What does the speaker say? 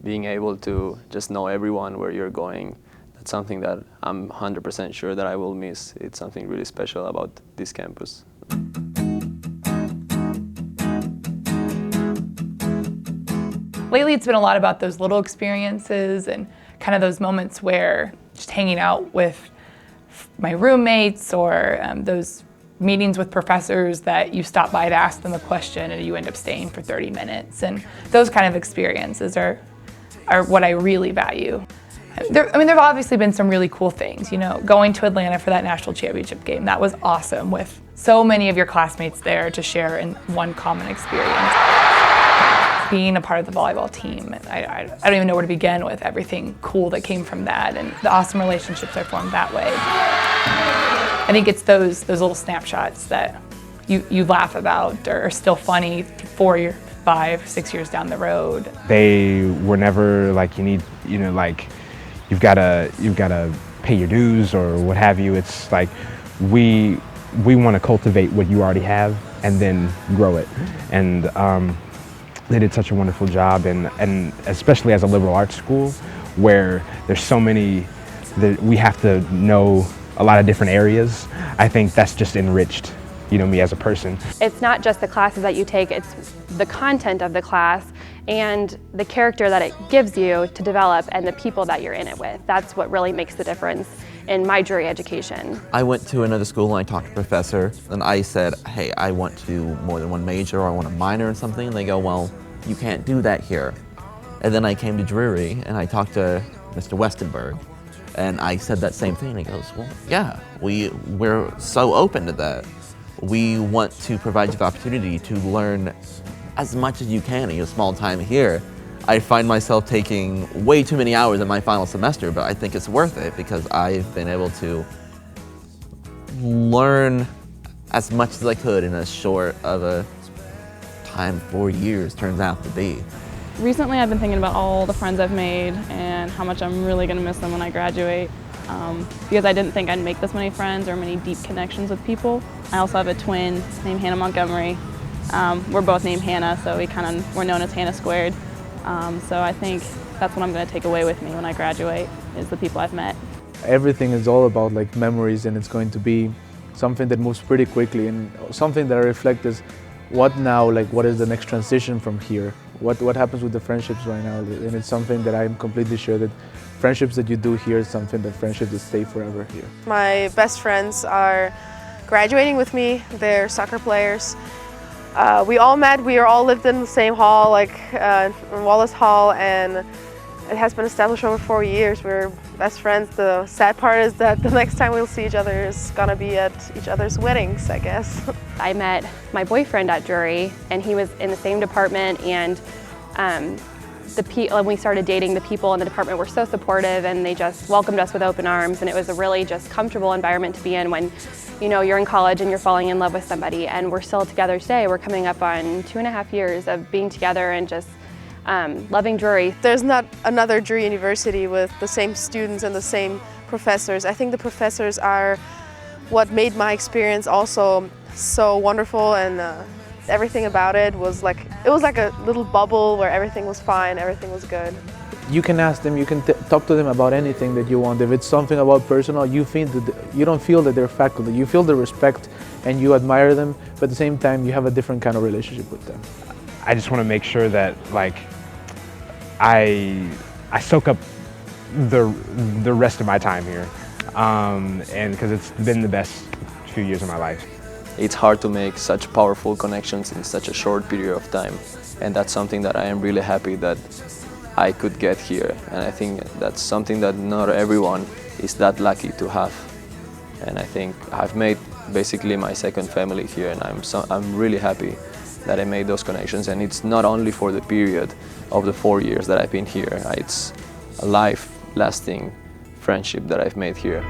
being able to just know everyone where you're going, that's something that I'm 100% sure that I will miss. It's something really special about this campus. Lately, it's been a lot about those little experiences and kind of those moments where just hanging out with my roommates or those meetings with professors that you stop by to ask them a question and you end up staying for 30 minutes. And those kind of experiences are what I really value. There have obviously been some really cool things, you know, going to Atlanta for that national championship game. That was awesome with so many of your classmates there to share in one common experience. Being a part of the volleyball team, I don't even know where to begin with everything cool that came from that and the awesome relationships I formed that way. I think it's those little snapshots that you laugh about or are still funny 4, 5, 6 years down the road. They were never like you've got to pay your dues or what have you. It's like we want to cultivate what you already have and then grow it. And they did such a wonderful job, and especially as a liberal arts school where there's so many that we have to know a lot of different areas. I think that's just enriched, me as a person. It's not just the classes that you take, it's the content of the class and the character that it gives you to develop and the people that you're in it with. That's what really makes the difference in my Drury education. I went to another school and I talked to a professor and I said, hey, I want to do more than one major or I want a minor in something. And they go, well, you can't do that here. And then I came to Drury and I talked to Mr. Westenberg and I said that same thing. And he goes, well, yeah, we're so open to that. We want to provide you the opportunity to learn as much as you can in your small time here. I find myself taking way too many hours in my final semester, but I think it's worth it because I've been able to learn as much as I could in as short of a time 4 years turns out to be. Recently I've been thinking about all the friends I've made and how much I'm really going to miss them when I graduate because I didn't think I'd make this many friends or many deep connections with people. I also have a twin named Hannah Montgomery. We're both named Hannah, so we're known as Hannah Squared. So I think that's what I'm going to take away with me when I graduate, is the people I've met. Everything is all about memories, and it's going to be something that moves pretty quickly, and something that I reflect is what now, what is the next transition from here? What happens with the friendships right now? And it's something that I'm completely sure that friendships that you do here is something that friendships that stay forever here. My best friends are graduating with me. They're soccer players. We all met, we all lived in the same hall, in Wallace Hall, and it has been established over 4 years. We're best friends. The sad part is that the next time we'll see each other is gonna be at each other's weddings, I guess. I met my boyfriend at Drury, and he was in the same department, and when we started dating, the people in the department were so supportive and they just welcomed us with open arms, and it was a really just comfortable environment to be in when you're in college and you're falling in love with somebody, and we're still together today. We're coming up on 2.5 years of being together and just loving Drury. There's not another Drury University with the same students and the same professors. I think the professors are what made my experience also so wonderful, and everything about it was like a little bubble where everything was fine, everything was good. You can ask them, you can talk to them about anything that you want. If it's something about personal, you don't feel that they're faculty. You feel the respect and you admire them, but at the same time you have a different kind of relationship with them. I just want to make sure that I soak up the rest of my time here, and because it's been the best few years of my life. It's hard to make such powerful connections in such a short period of time, and that's something that I am really happy that I could get here, and I think that's something that not everyone is that lucky to have. And I think I've made basically my second family here, and I'm really happy that I made those connections. And it's not only for the period of the 4 years that I've been here, it's a life-lasting friendship that I've made here.